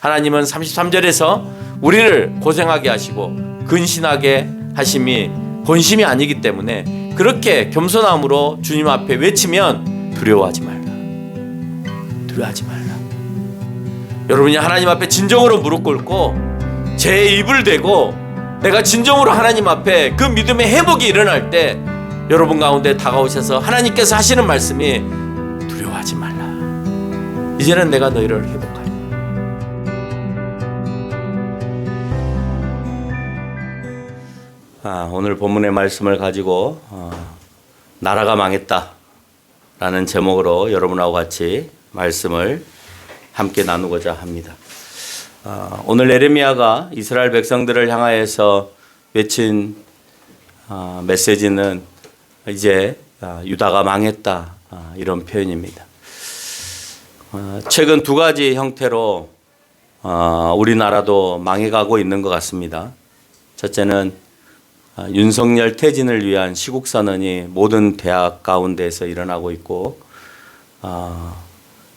하나님은 33절에서 우리를 고생하게 하시고 근신하게 하심이 본심이 아니기 때문에 그렇게 겸손함으로 주님 앞에 외치면 두려워하지 말라. 두려워하지 말라. 여러분이 하나님 앞에 진정으로 무릎 꿇고 제 입을 대고 내가 진정으로 하나님 앞에 그 믿음의 회복이 일어날 때 여러분 가운데 다가오셔서 하나님께서 하시는 말씀이 두려워하지 말라. 이제는 내가 너희를 회복하리라. 오늘 본문의 말씀을 가지고 나라가 망했다 라는 제목으로 여러분하고 같이 말씀을 함께 나누고자 합니다. 오늘 예레미야가 이스라엘 백성들을 향하여서 외친 메시지는 이제 유다가 망했다 이런 표현입니다. 최근 두 가지 형태로 우리나라도 망해가고 있는 것 같습니다. 첫째는 윤석열 퇴진을 위한 시국선언이 모든 대학 가운데에서 일어나고 있고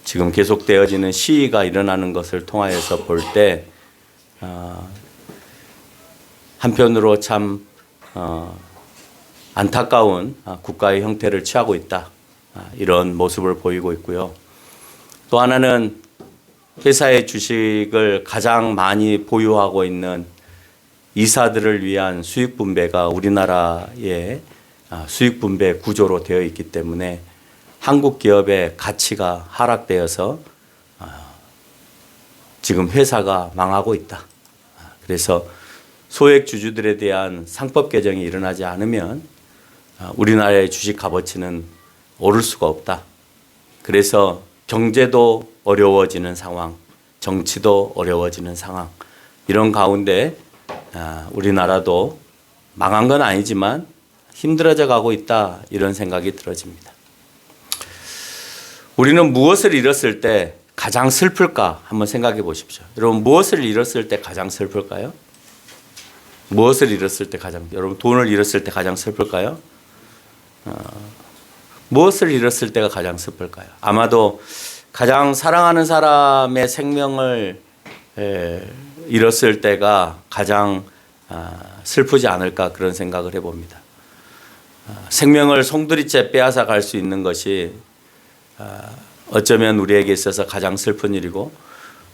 지금 계속되어지는 시위가 일어나는 것을 통하여서 볼 때 한편으로 참 안타까운 국가의 형태를 취하고 있다 이런 모습을 보이고 있고요. 또 하나는 회사의 주식을 가장 많이 보유하고 있는 이사들을 위한 수익 분배가 우리나라의 수익 분배 구조로 되어 있기 때문에 한국 기업의 가치가 하락되어서 지금 회사가 망하고 있다. 그래서 소액 주주들에 대한 상법 개정이 일어나지 않으면 우리나라의 주식 값어치는 오를 수가 없다. 그래서 경제도 어려워지는 상황, 정치도 어려워지는 상황, 이런 가운데 우리나라도 망한 건 아니지만 힘들어져 가고 있다 이런 생각이 들어집니다. 우리는 무엇을 잃었을 때 가장 슬플까 한번 생각해 보십시오. 여러분 무엇을 잃었을 때 가장 슬플까요? 무엇을 잃었을 때 여러분 돈을 잃었을 때 가장 슬플까요? 무엇을 잃었을 때가 가장 슬플까요? 아마도 가장 사랑하는 사람의 생명을 잃었을 때가 가장 슬프지 않을까 그런 생각을 해봅니다. 생명을 송두리째 빼앗아 갈 수 있는 것이 어쩌면 우리에게 있어서 가장 슬픈 일이고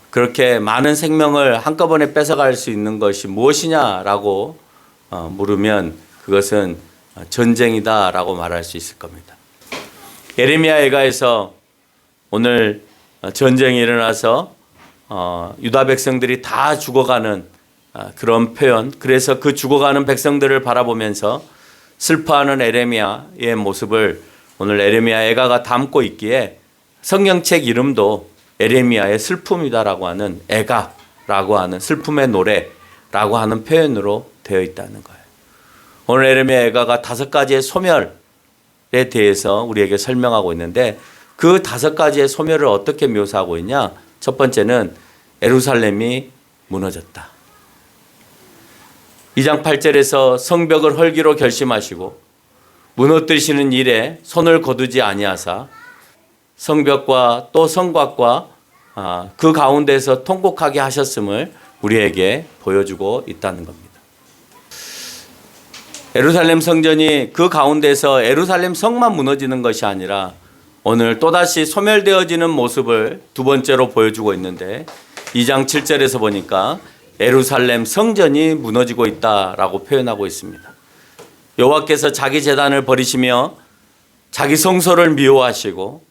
그렇게 많은 생명을 한꺼번에 뺏어갈 수 있는 것이 무엇이냐라고 물으면 그것은 전쟁이다라고 말할 수 있을 겁니다. 예레미야 애가에서 오늘 전쟁이 일어나서 유다 백성들이 다 죽어가는 그런 표현, 그래서 그 죽어가는 백성들을 바라보면서 슬퍼하는 예레미야의 모습을 오늘 예레미야 애가가 담고 있기에 성경책 이름도 예레미야의 슬픔이다라고 하는 애가라고 하는 슬픔의 노래라고 하는 표현으로 되어 있다는 거예요. 오늘 예레미야 애가가 5가지의 소멸에 대해서 우리에게 설명하고 있는데 그 5가지의 소멸을 어떻게 묘사하고 있냐? 첫 번째는 예루살렘이 무너졌다. 2장 8절에서 성벽을 헐기로 결심하시고 무너뜨리시는 일에 손을 거두지 아니하사 성벽과 또 성곽과 그 가운데서 통곡하게 하셨음을 우리에게 보여주고 있다는 겁니다. 예루살렘 성전이 그 가운데서 예루살렘 성만 무너지는 것이 아니라 오늘 또다시 소멸되어지는 모습을 두 번째로 보여주고 있는데 2장 7절에서 보니까 예루살렘 성전이 무너지고 있다라고 표현하고 있습니다. 여호와께서 자기 제단을 버리시며 자기 성소를 미워하시고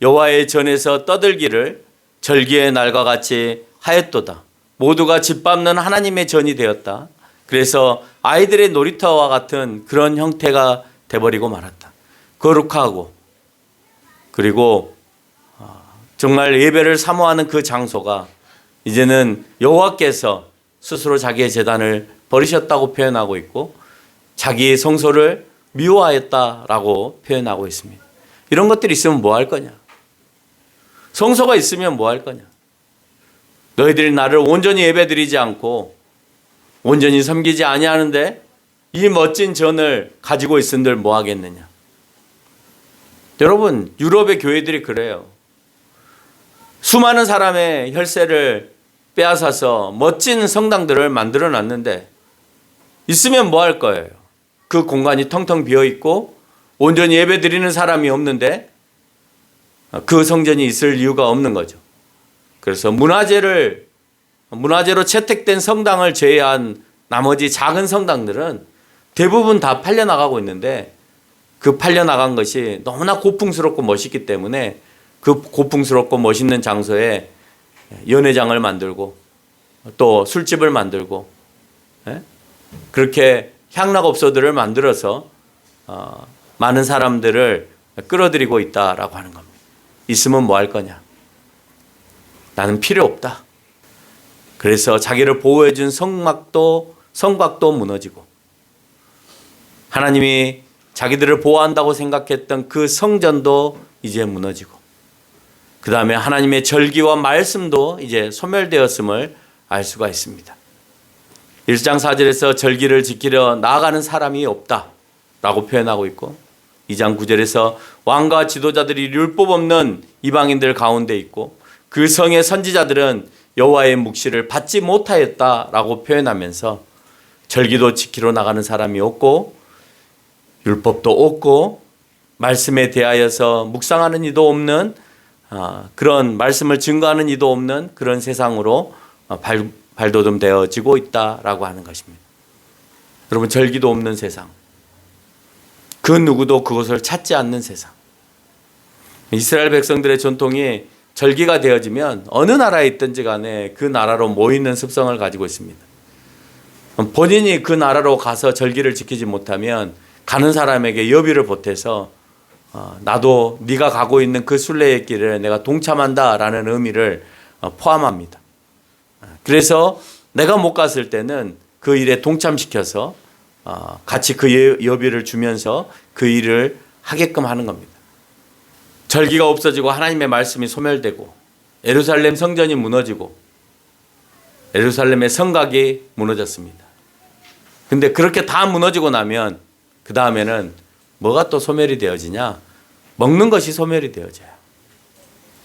여호와의 전에서 떠들기를 절기의 날과 같이 하였도다. 모두가 짓밟는 하나님의 전이 되었다. 그래서 아이들의 놀이터와 같은 그런 형태가 돼버리고 말았다. 거룩하고 그리고 정말 예배를 사모하는 그 장소가 이제는 여호와께서 스스로 자기의 제단을 버리셨다고 표현하고 있고 자기의 성소를 미워하였다라고 표현하고 있습니다. 이런 것들이 있으면 뭐 할 거냐? 성소가 있으면 뭐 할 거냐? 너희들이 나를 온전히 예배드리지 않고 온전히 섬기지 아니하는데 이 멋진 전을 가지고 있은들 뭐 하겠느냐? 여러분 유럽의 교회들이 그래요. 수많은 사람의 혈세를 빼앗아서 멋진 성당들을 만들어 놨는데 있으면 뭐 할 거예요? 그 공간이 텅텅 비어 있고 온전히 예배 드리는 사람이 없는데 그 성전이 있을 이유가 없는 거죠. 그래서 문화재로 채택된 성당을 제외한 나머지 작은 성당들은 대부분 다 팔려나가고 있는데 그 팔려나간 것이 너무나 고풍스럽고 멋있기 때문에 그 고풍스럽고 멋있는 장소에 연회장을 만들고 또 술집을 만들고 그렇게 향락업소들을 만들어서 많은 사람들을 끌어들이고 있다라고 하는 겁니다. 있으면 뭐 할 거냐? 나는 필요 없다. 그래서 자기를 보호해준 성곽도 무너지고 하나님이 자기들을 보호한다고 생각했던 그 성전도 이제 무너지고 그 다음에 하나님의 절기와 말씀도 이제 소멸되었음을 알 수가 있습니다. 1장 4절에서 절기를 지키려 나아가는 사람이 없다라고 표현하고 있고 2장 9절에서 왕과 지도자들이 율법 없는 이방인들 가운데 있고 그 성의 선지자들은 여호와의 묵시를 받지 못하였다라고 표현하면서 절기도 지키러 나가는 사람이 없고 율법도 없고 말씀에 대하여서 묵상하는 이도 없는 그런 말씀을 증거하는 이도 없는 그런 세상으로 발돋움되어지고 있다라고 하는 것입니다. 여러분, 절기도 없는 세상, 그 누구도 그것을 찾지 않는 세상. 이스라엘 백성들의 전통이 절기가 되어지면 어느 나라에 있든지 간에 그 나라로 모이는 습성을 가지고 있습니다. 본인이 그 나라로 가서 절기를 지키지 못하면 가는 사람에게 여비를 보태서 나도 네가 가고 있는 그 순례의 길에 내가 동참한다라는 의미를 포함합니다. 그래서 내가 못 갔을 때는 그 일에 동참시켜서 같이 그 여비를 주면서 그 일을 하게끔 하는 겁니다. 절기가 없어지고 하나님의 말씀이 소멸되고 예루살렘 성전이 무너지고 예루살렘의 성곽이 무너졌습니다. 근데 그렇게 다 무너지고 나면 그 다음에는 뭐가 또 소멸이 되어지냐? 먹는 것이 소멸이 되어져요.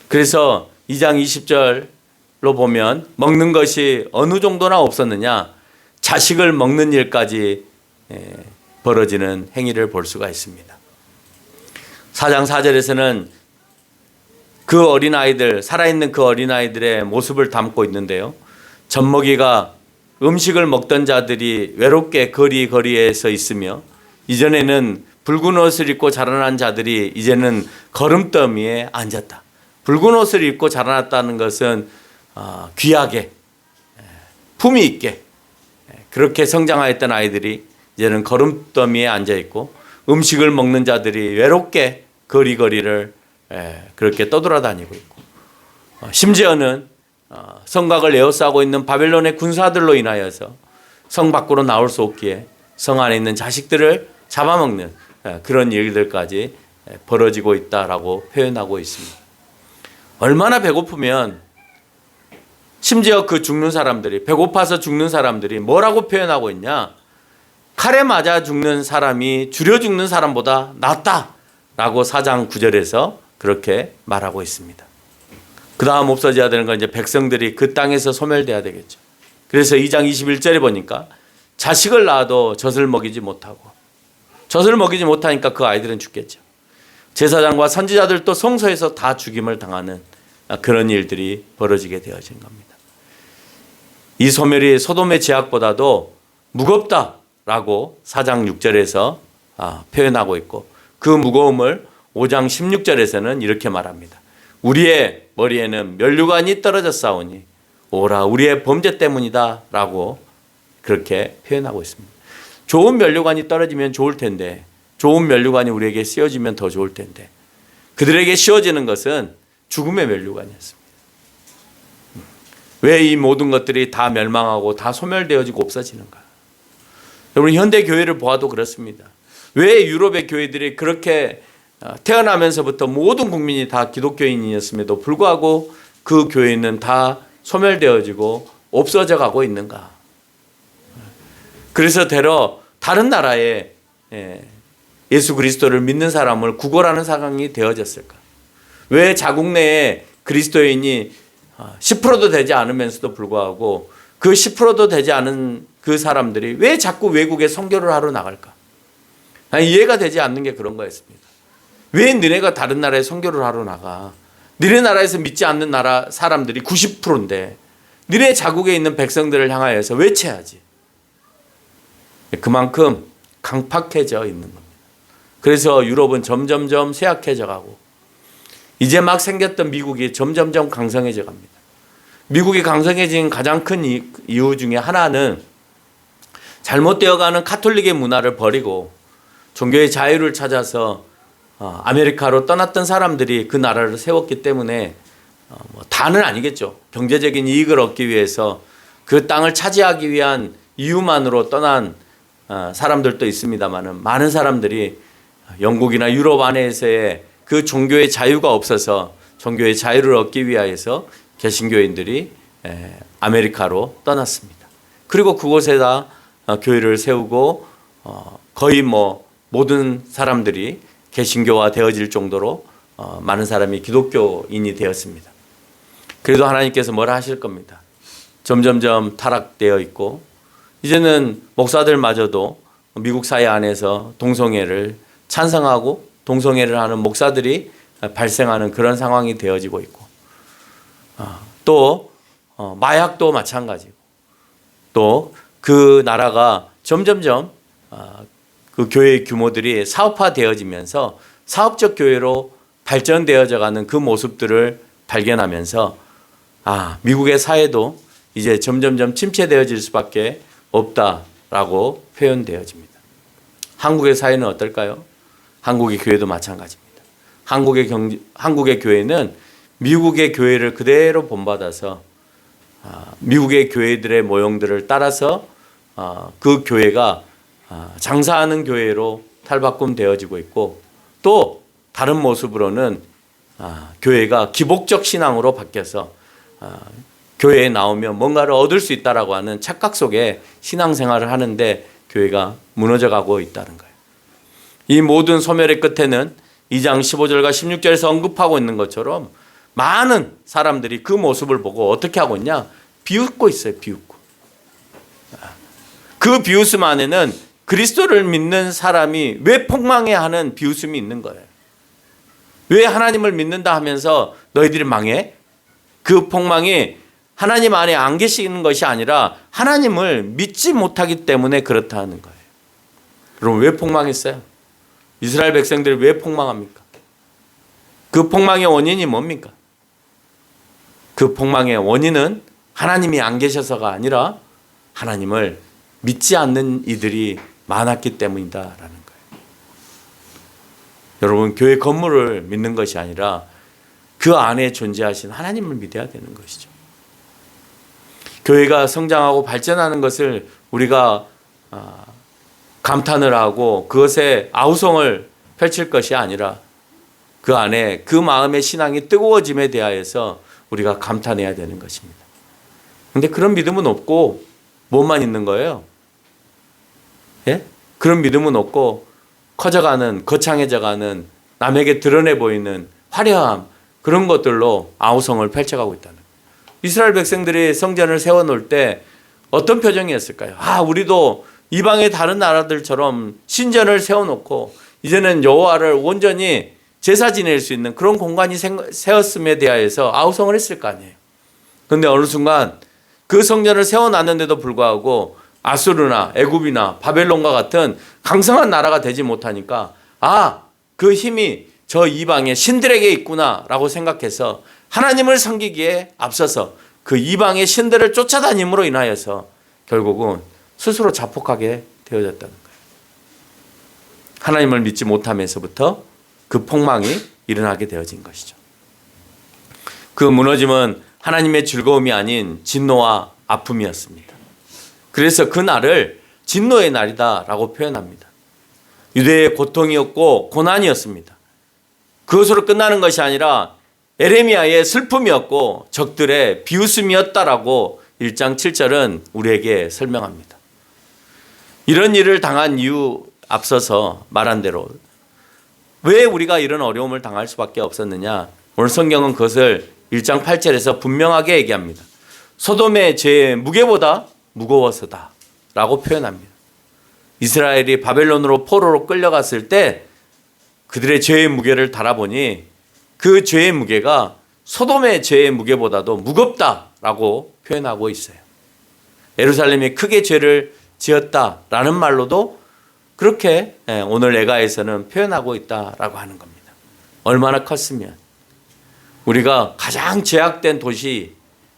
그래서 2장 20절로 보면 먹는 것이 어느 정도나 없었느냐? 자식을 먹는 일까지 벌어지는 행위를 볼 수가 있습니다. 4장 4절에서는 그 어린아이들, 살아있는 그 어린아이들의 모습을 담고 있는데요. 젖먹이가 음식을 먹던 자들이 외롭게 거리에서 있으며 이전에는 붉은 옷을 입고 자라난 자들이 이제는 거름더미에 앉았다. 붉은 옷을 입고 자라났다는 것은 귀하게, 품위 있게 그렇게 성장하였던 아이들이 이제는 거름더미에 앉아있고 음식을 먹는 자들이 외롭게 거리를 그렇게 떠돌아다니고 있고 심지어는 성곽을 에워싸고 있는 바벨론의 군사들로 인하여서 성 밖으로 나올 수 없기에 성 안에 있는 자식들을 잡아먹는 그런 일들까지 벌어지고 있다라고 표현하고 있습니다. 얼마나 배고프면 심지어 그 죽는 사람들이 배고파서 죽는 사람들이 뭐라고 표현하고 있냐? 칼에 맞아 죽는 사람이 줄여 죽는 사람보다 낫다라고 4장 9절에서 그렇게 말하고 있습니다. 그 다음 없어져야 되는 건 이제 백성들이 그 땅에서 소멸돼야 되겠죠. 그래서 2장 21절에 보니까 자식을 낳아도 젖을 먹이지 못하고 젖을 먹이지 못하니까 그 아이들은 죽겠죠. 제사장과 선지자들도 성소에서 다 죽임을 당하는 그런 일들이 벌어지게 되어진 겁니다. 이 소멸이 소돔의 죄악보다도 무겁다라고 4장 6절에서 표현하고 있고 그 무거움을 5장 16절에서는 이렇게 말합니다. 우리의 머리에는 면류관이 떨어졌사오니 오라 우리의 범죄 때문이다 라고 그렇게 표현하고 있습니다. 좋은 면류관이 떨어지면 좋을 텐데 좋은 면류관이 우리에게 씌워지면 더 좋을 텐데 그들에게 씌워지는 것은 죽음의 면류관이었습니다. 왜 이 모든 것들이 다 멸망하고 다 소멸되어지고 없어지는가? 여러분 현대 교회를 보아도 그렇습니다. 왜 유럽의 교회들이 그렇게 태어나면서부터 모든 국민이 다 기독교인이었음에도 불구하고 그 교회는 다 소멸되어지고 없어져 가고 있는가? 그래서 대러 다른 나라에 예수 그리스도를 믿는 사람을 구걸하는 상황이 되어졌을까? 왜 자국 내에 그리스도인이 10%도 되지 않으면서도 불구하고 그 10%도 되지 않은 그 사람들이 왜 자꾸 외국에 선교를 하러 나갈까? 이해가 되지 않는 게 그런 거였습니다. 왜 너네가 다른 나라에 선교를 하러 나가? 너네 나라에서 믿지 않는 나라 사람들이 90%인데 너네 자국에 있는 백성들을 향하여서 외쳐야지. 그만큼 강팍해져 있는 겁니다. 그래서 유럽은 점점점 쇠약해져 가고 이제 막 생겼던 미국이 점점점 강성해져 갑니다. 미국이 강성해진 가장 큰 이유 중에 하나는 잘못되어가는 가톨릭의 문화를 버리고 종교의 자유를 찾아서 아메리카로 떠났던 사람들이 그 나라를 세웠기 때문에 다는 아니겠죠. 경제적인 이익을 얻기 위해서 그 땅을 차지하기 위한 이유만으로 떠난 사람들도 있습니다만 많은 사람들이 영국이나 유럽 안에서의 그 종교의 자유가 없어서 종교의 자유를 얻기 위하여서 개신교인들이 아메리카로 떠났습니다. 그리고 그곳에다 교회를 세우고 거의 모든 사람들이 개신교화 되어질 정도로 많은 사람이 기독교인이 되었습니다. 그래도 하나님께서 뭐라 하실 겁니다. 점점점 타락되어 있고 이제는 목사들마저도 미국 사회 안에서 동성애를 찬성하고 동성애를 하는 목사들이 발생하는 그런 상황이 되어지고 있고 또 마약도 마찬가지고 또 그 나라가 점점점 그 교회의 규모들이 사업화되어지면서 사업적 교회로 발전되어져 가는 그 모습들을 발견하면서 미국의 사회도 이제 점점점 침체되어질 수밖에 없다라고 표현되어집니다. 한국의 사회는 어떨까요? 한국의 교회도 마찬가지입니다. 한국의 교회는 미국의 교회를 그대로 본받아서 미국의 교회들의 모형들을 따라서 그 교회가 장사하는 교회로 탈바꿈되어지고 있고 또 다른 모습으로는 교회가 기복적 신앙으로 바뀌어서 교회에 나오면 뭔가를 얻을 수 있다라고 하는 착각 속에 신앙생활을 하는데 교회가 무너져 가고 있다는 거예요. 이 모든 소멸의 끝에는 2장 15절과 16절에서 언급하고 있는 것처럼 많은 사람들이 그 모습을 보고 어떻게 하고 있냐? 비웃고 있어요. 비웃고. 그 비웃음 안에는 그리스도를 믿는 사람이 왜 폭망해야 하는 비웃음이 있는 거예요. 왜 하나님을 믿는다 하면서 너희들이 망해? 그 폭망이 하나님 안에 안 계시는 것이 아니라 하나님을 믿지 못하기 때문에 그렇다는 거예요. 그럼 왜 폭망했어요? 이스라엘 백성들이 왜 폭망합니까? 그 폭망의 원인이 뭡니까? 그 폭망의 원인은 하나님이 안 계셔서가 아니라 하나님을 믿지 않는 이들이 많았기 때문이다라는 거예요. 여러분, 교회 건물을 믿는 것이 아니라 그 안에 존재하신 하나님을 믿어야 되는 것이죠. 교회가 성장하고 발전하는 것을 우리가 감탄을 하고 그것에 아우성을 펼칠 것이 아니라 그 안에 그 마음의 신앙이 뜨거워짐에 대하여서 우리가 감탄해야 되는 것입니다. 그런데 그런 믿음은 없고 뭐만 있는 거예요? 예? 그런 믿음은 없고 커져가는, 거창해져가는, 남에게 드러내 보이는 화려함, 그런 것들로 아우성을 펼쳐가고 있다는 거예요. 이스라엘 백성들이 성전을 세워놓을 때 어떤 표정이었을까요? 우리도 이방의 다른 나라들처럼 신전을 세워놓고 이제는 여호와를 온전히 제사 지낼 수 있는 그런 공간이 세웠음에 대하여서 아우성을 했을 거 아니에요. 그런데 어느 순간 그 성전을 세워놨는데도 불구하고 아수르나 애굽이나 바벨론과 같은 강성한 나라가 되지 못하니까 그 힘이 저 이방의 신들에게 있구나라고 생각해서 하나님을 섬기기에 앞서서 그 이방의 신들을 쫓아다님으로 인하여서 결국은 스스로 자폭하게 되어졌다는 거예요. 하나님을 믿지 못하면서부터 그 폭망이 일어나게 되어진 것이죠. 그 무너짐은 하나님의 즐거움이 아닌 진노와 아픔이었습니다. 그래서 그 날을 진노의 날이다라고 표현합니다. 유대의 고통이었고 고난이었습니다. 그것으로 끝나는 것이 아니라 에레미야의 슬픔이었고 적들의 비웃음이었다라고 1장 7절은 우리에게 설명합니다. 이런 일을 당한 이유 앞서서 말한 대로 왜 우리가 이런 어려움을 당할 수밖에 없었느냐? 오늘 성경은 그것을 1장 8절에서 분명하게 얘기합니다. 소돔의 죄의 무게보다 무거워서다 라고 표현합니다. 이스라엘이 바벨론으로 포로로 끌려갔을 때 그들의 죄의 무게를 달아보니 그 죄의 무게가 소돔의 죄의 무게보다도 무겁다라고 표현하고 있어요. 예루살렘이 크게 죄를 지었다라는 말로도 그렇게 오늘 에가에서는 표현하고 있다라고 하는 겁니다. 얼마나 컸으면 우리가 가장 죄악된 도시,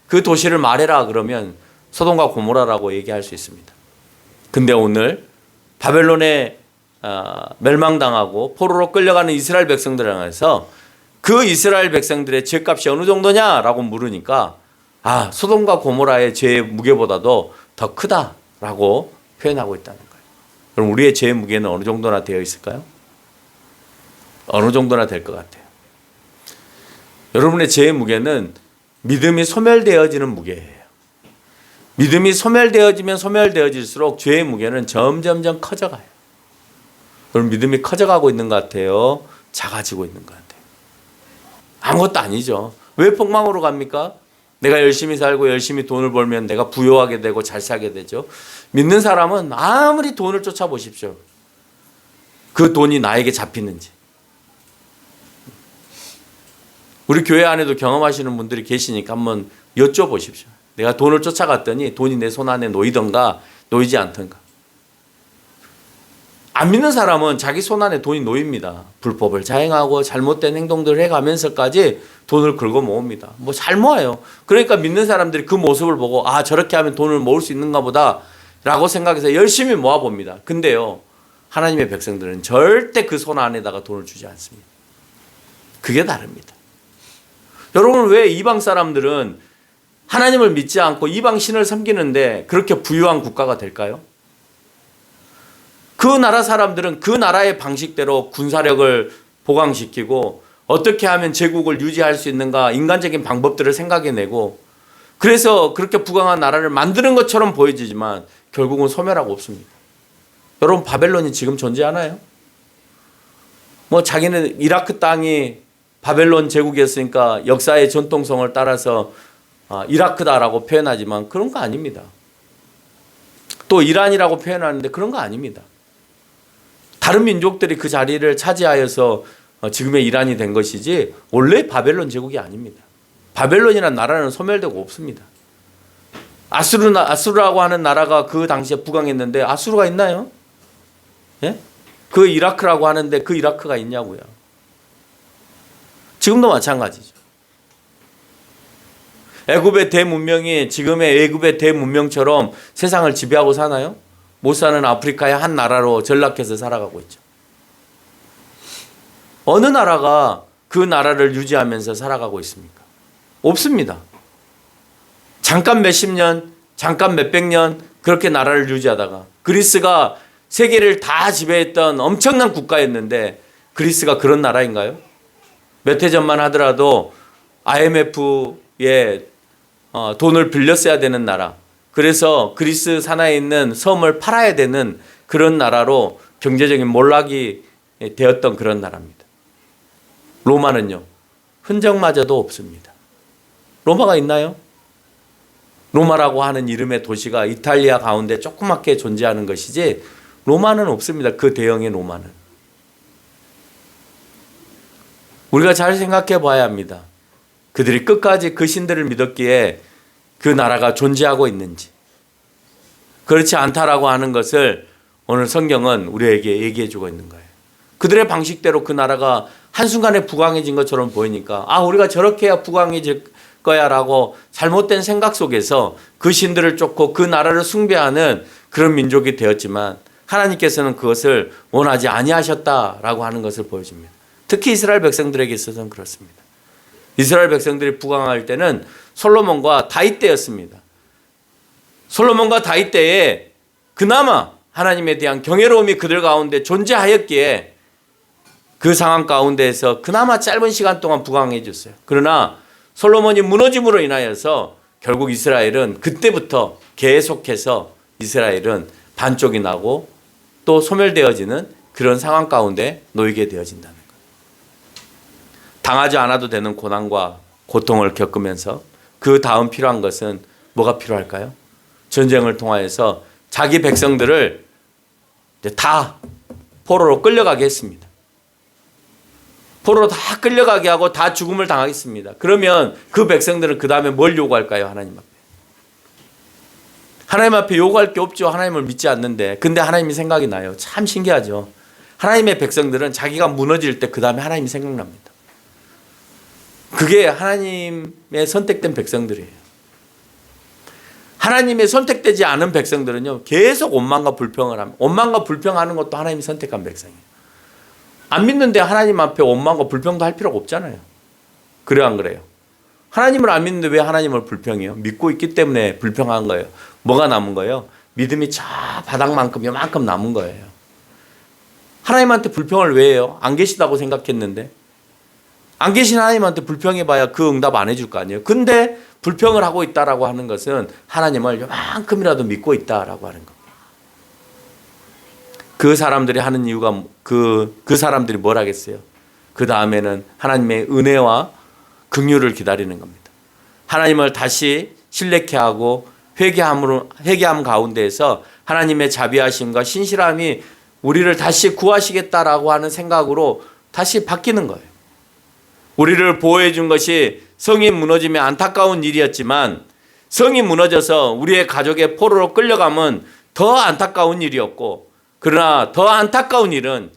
그 도시를 말해라 그러면 소돔과 고모라라고 얘기할 수 있습니다. 근데 오늘 바벨론에 멸망당하고 포로로 끌려가는 이스라엘 백성들을 향해서 그 이스라엘 백성들의 죄값이 어느 정도냐라고 물으니까 소돔과 고모라의 죄의 무게보다도 더 크다라고 표현하고 있다는 거예요. 그럼 우리의 죄의 무게는 어느 정도나 되어 있을까요? 어느 정도나 될 것 같아요. 여러분의 죄의 무게는 믿음이 소멸되어지는 무게예요. 믿음이 소멸되어지면 소멸되어질수록 죄의 무게는 점점점 커져가요. 그럼 믿음이 커져가고 있는 것 같아요? 작아지고 있는 것 같아요? 아무것도 아니죠. 왜 폭망으로 갑니까? 내가 열심히 살고 열심히 돈을 벌면 내가 부유하게 되고 잘 살게 되죠. 믿는 사람은 아무리 돈을 쫓아보십시오. 그 돈이 나에게 잡히는지. 우리 교회 안에도 경험하시는 분들이 계시니까 한번 여쭤보십시오. 내가 돈을 쫓아갔더니 돈이 내 손 안에 놓이던가 놓이지 않던가. 안 믿는 사람은 자기 손 안에 돈이 놓입니다. 불법을 자행하고 잘못된 행동들을 해가면서까지 돈을 긁어 모읍니다. 잘 모아요. 그러니까 믿는 사람들이 그 모습을 보고 저렇게 하면 돈을 모을 수 있는가 보다 라고 생각해서 열심히 모아봅니다. 근데요, 하나님의 백성들은 절대 그 손 안에다가 돈을 주지 않습니다. 그게 다릅니다. 여러분, 왜 이방 사람들은 하나님을 믿지 않고 이방 신을 섬기는데 그렇게 부유한 국가가 될까요? 그 나라 사람들은 그 나라의 방식대로 군사력을 보강시키고 어떻게 하면 제국을 유지할 수 있는가 인간적인 방법들을 생각해내고 그래서 그렇게 부강한 나라를 만드는 것처럼 보여지지만 결국은 소멸하고 없습니다. 여러분, 바벨론이 지금 존재하나요? 자기는 이라크 땅이 바벨론 제국이었으니까 역사의 전통성을 따라서 이라크다라고 표현하지만 그런 거 아닙니다. 또 이란이라고 표현하는데 그런 거 아닙니다. 다른 민족들이 그 자리를 차지하여서 지금의 이란이 된 것이지 원래 바벨론 제국이 아닙니다. 바벨론이라는 나라는 소멸되고 없습니다. 아수르라고 하는 나라가 그 당시에 부강했는데 아수르가 있나요? 예? 그 이라크라고 하는데 그 이라크가 있냐고요. 지금도 마찬가지죠. 애굽의 대문명이 지금의 애굽의 대문명처럼 세상을 지배하고 사나요? 못 사는 아프리카의 한 나라로 전락해서 살아가고 있죠. 어느 나라가 그 나라를 유지하면서 살아가고 있습니까? 없습니다. 잠깐 몇십 년, 잠깐 몇백 년 그렇게 나라를 유지하다가 그리스가 세계를 다 지배했던 엄청난 국가였는데 그리스가 그런 나라인가요? 몇 해 전만 하더라도 IMF에 돈을 빌렸어야 되는 나라, 그래서 그리스 산하에 있는 섬을 팔아야 되는 그런 나라로 경제적인 몰락이 되었던 그런 나라입니다. 로마는요, 흔적마저도 없습니다. 로마가 있나요? 로마라고 하는 이름의 도시가 이탈리아 가운데 조그맣게 존재하는 것이지 로마는 없습니다. 그 대형의 로마는. 우리가 잘 생각해 봐야 합니다. 그들이 끝까지 그 신들을 믿었기에 그 나라가 존재하고 있는지. 그렇지 않다라고 하는 것을 오늘 성경은 우리에게 얘기해 주고 있는 거예요. 그들의 방식대로 그 나라가 한순간에 부강해진 것처럼 보이니까 우리가 저렇게 해야 부강해질 거야 라고 잘못된 생각 속에서 그 신들을 쫓고 그 나라를 숭배하는 그런 민족이 되었지만 하나님께서는 그것을 원하지 아니하셨다라고 하는 것을 보여줍니다. 특히 이스라엘 백성들에게 있어서는 그렇습니다. 이스라엘 백성들이 부강할 때는 솔로몬과 다윗 때였습니다. 솔로몬과 다윗 때에 그나마 하나님에 대한 경외로움이 그들 가운데 존재하였기에 그 상황 가운데에서 그나마 짧은 시간 동안 부강해 줬어요. 그러나 솔로몬이 무너짐으로 인하여서 결국 이스라엘은 그때부터 계속해서 이스라엘은 반쪽이 나고 또 소멸되어지는 그런 상황 가운데 놓이게 되어진다는 거예요. 당하지 않아도 되는 고난과 고통을 겪으면서 그 다음 필요한 것은 뭐가 필요할까요? 전쟁을 통하여서 자기 백성들을 이제 다 포로로 끌려가게 했습니다. 포로로 다 끌려가게 하고 다 죽음을 당하겠습니다. 그러면 그 백성들은 그 다음에 뭘 요구할까요? 하나님 앞에. 하나님 앞에 요구할 게 없죠. 하나님을 믿지 않는데. 근데 하나님이 생각이 나요. 참 신기하죠. 하나님의 백성들은 자기가 무너질 때 그 다음에 하나님이 생각납니다. 그게 하나님의 선택된 백성들이에요. 하나님의 선택되지 않은 백성들은요, 계속 원망과 불평을 합니다. 원망과 불평하는 것도 하나님이 선택한 백성이에요. 안 믿는데 하나님 앞에 원망과 불평도 할 필요가 없잖아요. 그래요, 안 그래요? 하나님을 안 믿는데 왜 하나님을 불평해요? 믿고 있기 때문에 불평한 거예요. 뭐가 남은 거예요? 믿음이 저 바닥만큼 요만큼 남은 거예요. 하나님한테 불평을 왜 해요? 안 계시다고 생각했는데. 안 계신 하나님한테 불평해봐야 그 응답 안 해줄 거 아니에요. 근데 불평을 하고 있다라고 하는 것은 하나님을 요만큼이라도 믿고 있다라고 하는 겁니다. 그 사람들이 하는 이유가 그 사람들이 뭘 하겠어요? 그 다음에는 하나님의 은혜와 긍휼을 기다리는 겁니다. 하나님을 다시 신뢰케 하고 회개함 가운데에서 하나님의 자비하심과 신실함이 우리를 다시 구하시겠다라고 하는 생각으로 다시 바뀌는 거예요. 우리를 보호해 준 것이 성이 무너지면 안타까운 일이었지만 성이 무너져서 우리의 가족의 포로로 끌려가면 더 안타까운 일이었고, 그러나 더 안타까운 일은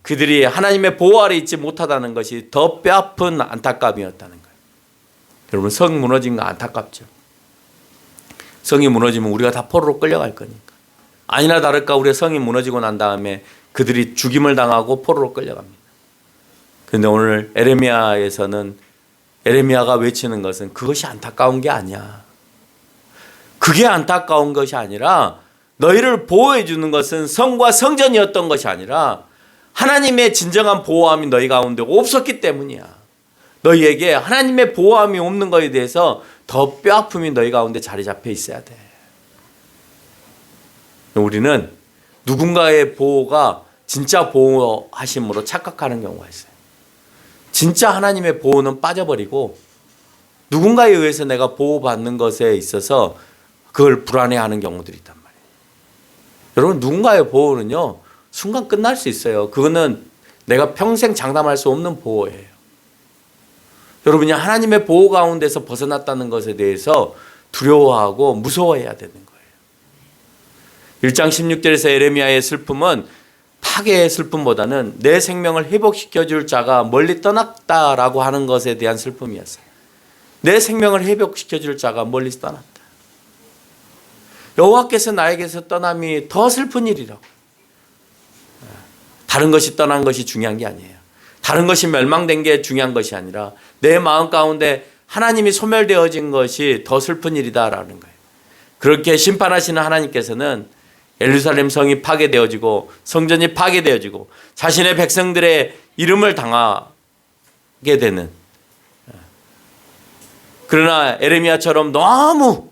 그들이 하나님의 보호 아래 있지 못하다는 것이 더 뼈아픈 안타까움이었다는 거예요. 여러분, 성 무너진 거 안타깝죠. 성이 무너지면 우리가 다 포로로 끌려갈 거니까. 아니나 다를까 우리의 성이 무너지고 난 다음에 그들이 죽임을 당하고 포로로 끌려갑니다. 그런데 오늘 에레미야에서는 에레미야가 외치는 것은 그것이 안타까운 게 아니야. 그게 안타까운 것이 아니라 너희를 보호해 주는 것은 성과 성전이었던 것이 아니라 하나님의 진정한 보호함이 너희 가운데 없었기 때문이야. 너희에게 하나님의 보호함이 없는 것에 대해서 더 뼈아픔이 너희 가운데 자리 잡혀 있어야 돼. 우리는 누군가의 보호가 진짜 보호하심으로 착각하는 경우가 있어요. 진짜 하나님의 보호는 빠져버리고 누군가에 의해서 내가 보호받는 것에 있어서 그걸 불안해하는 경우들이 있단 말이에요. 여러분, 누군가의 보호는요, 순간 끝날 수 있어요. 그거는 내가 평생 장담할 수 없는 보호예요. 여러분이 하나님의 보호 가운데서 벗어났다는 것에 대해서 두려워하고 무서워해야 되는 거예요. 1장 16절에서 에레미야의 슬픔은 파괴의 슬픔보다는 내 생명을 회복시켜줄 자가 멀리 떠났다라고 하는 것에 대한 슬픔이었어요. 내 생명을 회복시켜줄 자가 멀리 떠났다. 여호와께서 나에게서 떠남이 더 슬픈 일이라고. 다른 것이 떠난 것이 중요한 게 아니에요. 다른 것이 멸망된 게 중요한 것이 아니라 내 마음 가운데 하나님이 소멸되어진 것이 더 슬픈 일이다라는 거예요. 그렇게 심판하시는 하나님께서는 예루살렘 성이 파괴되어지고 성전이 파괴되어지고 자신의 백성들의 이름을 당하게 되는, 그러나 에레미야처럼 너무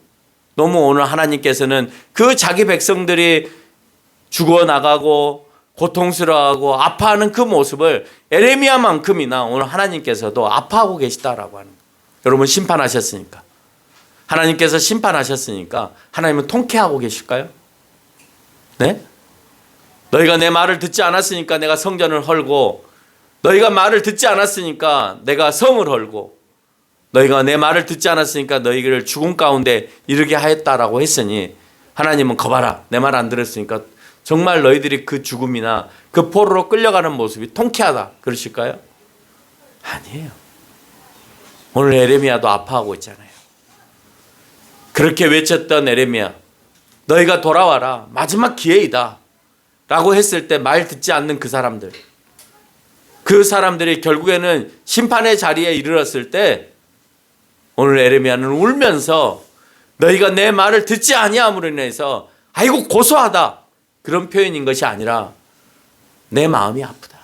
오늘 하나님께서는 그 자기 백성들이 죽어나가고 고통스러워하고 아파하는 그 모습을 에레미야만큼이나 오늘 하나님께서도 아파하고 계시다라고 하는 거예요. 여러분, 심판하셨으니까, 하나님께서 심판하셨으니까 하나님은 통쾌하고 계실까요? 네? 너희가 내 말을 듣지 않았으니까 내가 성전을 헐고, 너희가 말을 듣지 않았으니까 내가 성을 헐고, 너희가 내 말을 듣지 않았으니까 너희를 죽음 가운데 이르게 하였다라고 했으니, 하나님은 거봐라, 내 말 안 들었으니까 정말 너희들이 그 죽음이나 그 포로로 끌려가는 모습이 통쾌하다 그러실까요? 아니에요. 오늘 에레미야도 아파하고 있잖아요. 그렇게 외쳤던 에레미야, 너희가 돌아와라, 마지막 기회이다 라고 했을 때 말 듣지 않는 그 사람들이 결국에는 심판의 자리에 이르렀을 때 오늘 에레미야는 울면서 너희가 내 말을 듣지 아니함으로 인해서 아이고 고소하다 그런 표현인 것이 아니라 내 마음이 아프다.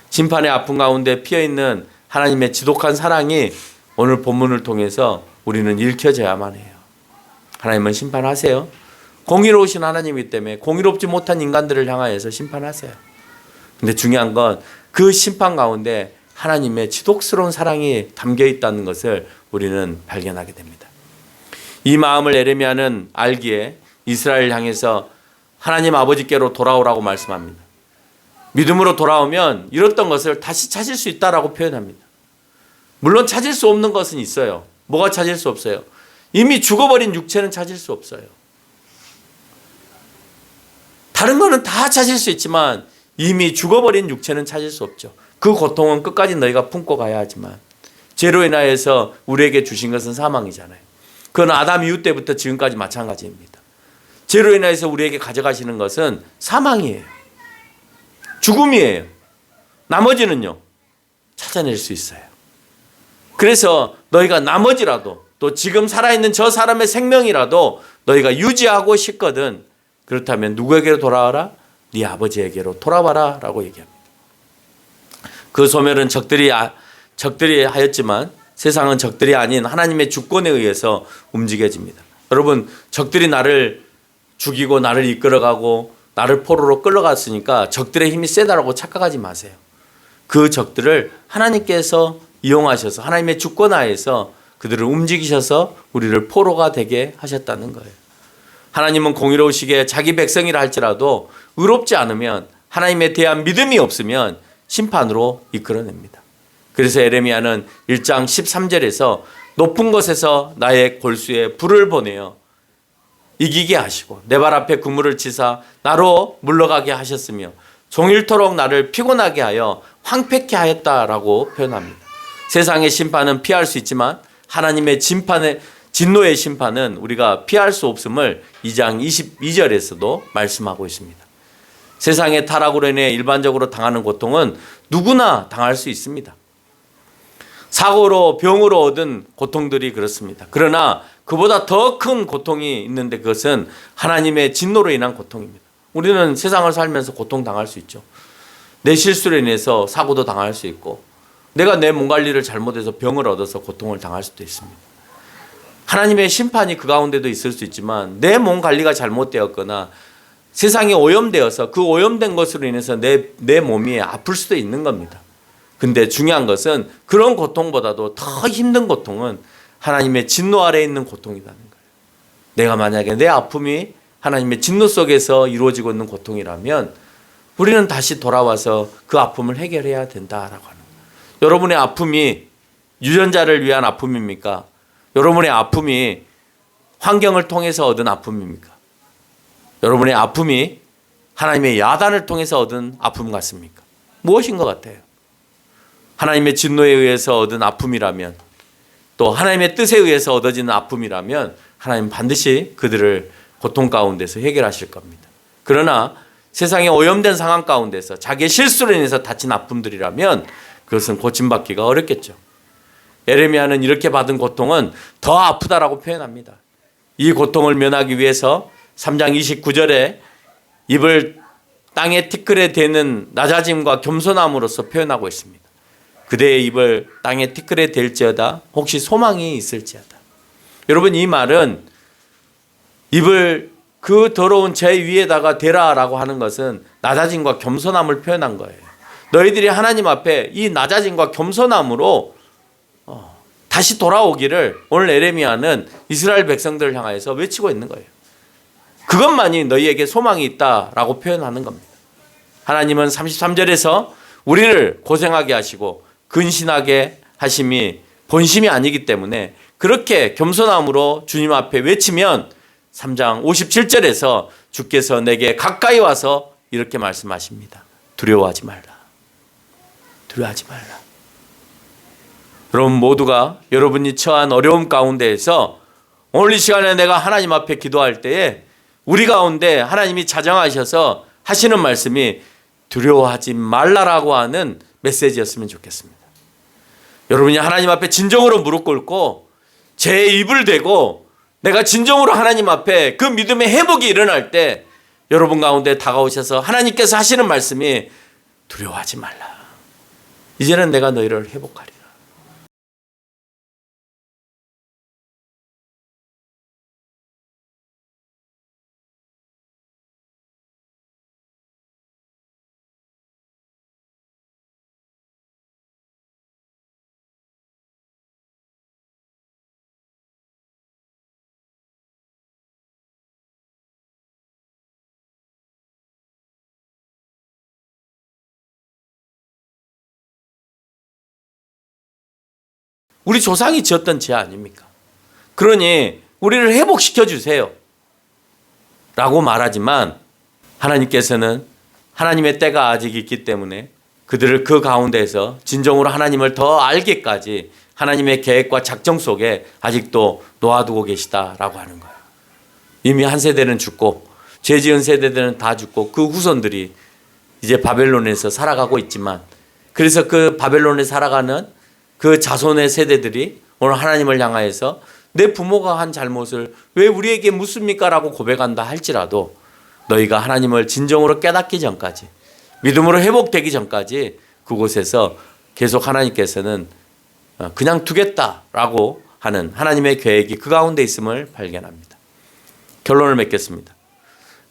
심판의 아픔 가운데 피어있는 하나님의 지독한 사랑이 오늘 본문을 통해서 우리는 읽혀져야만 해요. 하나님은 심판하세요. 공의로우신 하나님이기 때문에 공의롭지 못한 인간들을 향하여서 심판하세요. 근데 중요한 건 그 심판 가운데 하나님의 지독스러운 사랑이 담겨 있다는 것을 우리는 발견하게 됩니다. 이 마음을 에레미야는 알기에 이스라엘 향해서 하나님 아버지께로 돌아오라고 말씀합니다. 믿음으로 돌아오면 잃었던 것을 다시 찾을 수 있다라고 표현합니다. 물론 찾을 수 없는 것은 있어요. 뭐가 찾을 수 없어요? 이미 죽어버린 육체는 찾을 수 없어요. 다른 거는 다 찾을 수 있지만 이미 죽어버린 육체는 찾을 수 없죠. 그 고통은 끝까지 너희가 품고 가야 하지만 죄로 인하여서 우리에게 주신 것은 사망이잖아요. 그건 아담 이후 때부터 지금까지 마찬가지입니다. 죄로 인하여서 우리에게 가져가시는 것은 사망이에요. 죽음이에요. 나머지는요, 찾아낼 수 있어요. 그래서 너희가 나머지라도 또 지금 살아있는 저 사람의 생명이라도 너희가 유지하고 싶거든. 그렇다면 누구에게로 돌아와라? 네 아버지에게로 돌아와라 라고 얘기합니다. 그 소멸은 적들이 하였지만 세상은 적들이 아닌 하나님의 주권에 의해서 움직여집니다. 여러분, 적들이 나를 죽이고 나를 이끌어가고 나를 포로로 끌어갔으니까 적들의 힘이 세다라고 착각하지 마세요. 그 적들을 하나님께서 이용하셔서 하나님의 주권 하에서 그들을 움직이셔서 우리를 포로가 되게 하셨다는 거예요. 하나님은 공의로우시게 자기 백성이라 할지라도 의롭지 않으면 하나님에 대한 믿음이 없으면 심판으로 이끌어냅니다. 그래서 에레미야는 1장 13절에서 높은 곳에서 나의 골수에 불을 보내어 이기게 하시고 내 발 앞에 그물을 치사 나로 물러가게 하셨으며 종일토록 나를 피곤하게 하여 황폐케 하였다라고 표현합니다. 세상의 심판은 피할 수 있지만 하나님의 진노의 심판은 우리가 피할 수 없음을 2장 22절에서도 말씀하고 있습니다. 세상의 타락으로 인해 일반적으로 당하는 고통은 누구나 당할 수 있습니다. 사고로 병으로 얻은 고통들이 그렇습니다. 그러나 그보다 더 큰 고통이 있는데 그것은 하나님의 진노로 인한 고통입니다. 우리는 세상을 살면서 고통당할 수 있죠. 내 실수로 인해서 사고도 당할 수 있고 내가 내 몸 관리를 잘못해서 병을 얻어서 고통을 당할 수도 있습니다. 하나님의 심판이 그 가운데도 있을 수 있지만 내 몸 관리가 잘못되었거나 세상에 오염되어서 그 오염된 것으로 인해서 내 몸이 아플 수도 있는 겁니다. 근데 중요한 것은 그런 고통보다도 더 힘든 고통은 하나님의 진노 아래에 있는 고통이라는 거예요. 내가 만약에 내 아픔이 하나님의 진노 속에서 이루어지고 있는 고통이라면 우리는 다시 돌아와서 그 아픔을 해결해야 된다라고 하는 거예요. 여러분의 아픔이 유전자를 위한 아픔입니까? 여러분의 아픔이 환경을 통해서 얻은 아픔입니까? 여러분의 아픔이 하나님의 야단을 통해서 얻은 아픔 같습니까? 무엇인 것 같아요? 하나님의 진노에 의해서 얻은 아픔이라면 또 하나님의 뜻에 의해서 얻어지는 아픔이라면 하나님 반드시 그들을 고통 가운데서 해결하실 겁니다. 그러나 세상에 오염된 상황 가운데서 자기의 실수로 인해서 다친 아픔들이라면 그것은 고침받기가 어렵겠죠. 에레미야는 이렇게 받은 고통은 더 아프다라고 표현합니다. 이 고통을 면하기 위해서 3장 29절에 입을 땅의 티끌에 대는 낮아짐과 겸손함으로써 표현하고 있습니다. 그대의 입을 땅의 티끌에 댈지어다 혹시 소망이 있을지어다. 여러분, 이 말은 입을 그 더러운 죄 위에다가 대라라고 하는 것은 낮아짐과 겸손함을 표현한 거예요. 너희들이 하나님 앞에 이 낮아짐과 겸손함으로 다시 돌아오기를 오늘 에레미야는 이스라엘 백성들을 향하여서 외치고 있는 거예요. 그것만이 너희에게 소망이 있다라고 표현하는 겁니다. 하나님은 33절에서 우리를 고생하게 하시고 근신하게 하심이 본심이 아니기 때문에 그렇게 겸손함으로 주님 앞에 외치면 3장 57절에서 주께서 내게 가까이 와서 이렇게 말씀하십니다. 두려워하지 말라. 두려워하지 말라. 여러분 모두가 여러분이 처한 어려움 가운데에서 오늘 이 시간에 내가 하나님 앞에 기도할 때에 우리 가운데 하나님이 자정하셔서 하시는 말씀이 두려워하지 말라라고 하는 메시지였으면 좋겠습니다. 여러분이 하나님 앞에 진정으로 무릎 꿇고 제 입을 대고 내가 진정으로 하나님 앞에 그 믿음의 회복이 일어날 때 여러분 가운데 다가오셔서 하나님께서 하시는 말씀이 두려워하지 말라. 이제는 내가 너희를 회복하리라. 우리 조상이 지었던 죄 아닙니까? 그러니 우리를 회복시켜 주세요 라고 말하지만 하나님께서는 하나님의 때가 아직 있기 때문에 그들을 그 가운데서 진정으로 하나님을 더 알기까지 하나님의 계획과 작정 속에 아직도 놓아두고 계시다라고 하는 거예요. 이미 한 세대는 죽고 죄 지은 세대들은 다 죽고 그 후손들이 이제 바벨론에서 살아가고 있지만 그래서 그 바벨론에 살아가는 그 자손의 세대들이 오늘 하나님을 향하여서 내 부모가 한 잘못을 왜 우리에게 묻습니까? 라고 고백한다 할지라도 너희가 하나님을 진정으로 깨닫기 전까지 믿음으로 회복되기 전까지 그곳에서 계속 하나님께서는 그냥 두겠다라고 하는 하나님의 계획이 그 가운데 있음을 발견합니다. 결론을 맺겠습니다.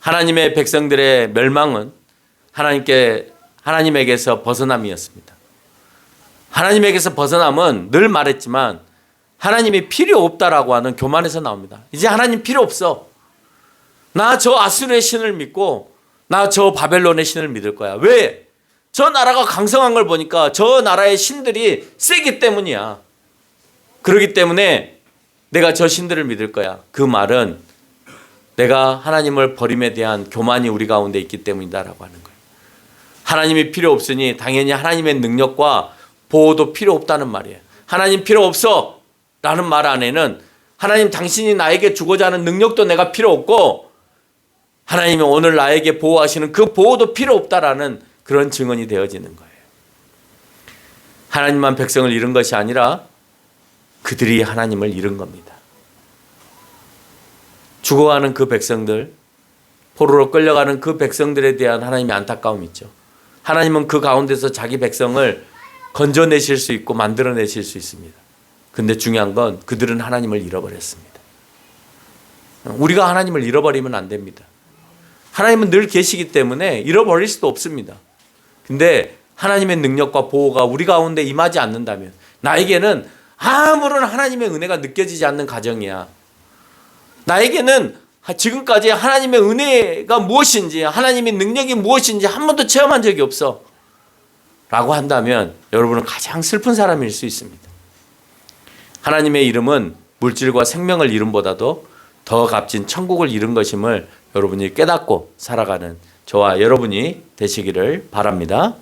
하나님의 백성들의 멸망은 하나님에게서 벗어남이었습니다. 하나님에게서 벗어남은 늘 말했지만 하나님이 필요 없다라고 하는 교만에서 나옵니다. 이제 하나님 필요 없어. 나 저 아수르의 신을 믿고 나 저 바벨론의 신을 믿을 거야. 왜? 저 나라가 강성한 걸 보니까 저 나라의 신들이 세기 때문이야. 그렇기 때문에 내가 저 신들을 믿을 거야. 그 말은 내가 하나님을 버림에 대한 교만이 우리 가운데 있기 때문이다라고 하는 거예요. 하나님이 필요 없으니 당연히 하나님의 능력과 보호도 필요 없다는 말이에요. 하나님 필요 없어 라는 말 안에는 하나님 당신이 나에게 주고자 하는 능력도 내가 필요 없고 하나님이 오늘 나에게 보호하시는 그 보호도 필요 없다라는 그런 증언이 되어지는 거예요. 하나님만 백성을 잃은 것이 아니라 그들이 하나님을 잃은 겁니다. 죽어가는 그 백성들, 포로로 끌려가는 그 백성들에 대한 하나님의 안타까움이 있죠. 하나님은 그 가운데서 자기 백성을 건져내실 수 있고 만들어내실 수 있습니다. 근데 중요한 건 그들은 하나님을 잃어버렸습니다. 우리가 하나님을 잃어버리면 안 됩니다. 하나님은 늘 계시기 때문에 잃어버릴 수도 없습니다. 근데 하나님의 능력과 보호가 우리 가운데 임하지 않는다면 나에게는 아무런 하나님의 은혜가 느껴지지 않는 가정이야. 나에게는 지금까지 하나님의 은혜가 무엇인지 하나님의 능력이 무엇인지 한 번도 체험한 적이 없어 라고 한다면 여러분은 가장 슬픈 사람일 수 있습니다. 하나님의 이름은 물질과 생명을 이름보다도 더 값진 천국을 이룬 것임을 여러분이 깨닫고 살아가는 저와 여러분이 되시기를 바랍니다.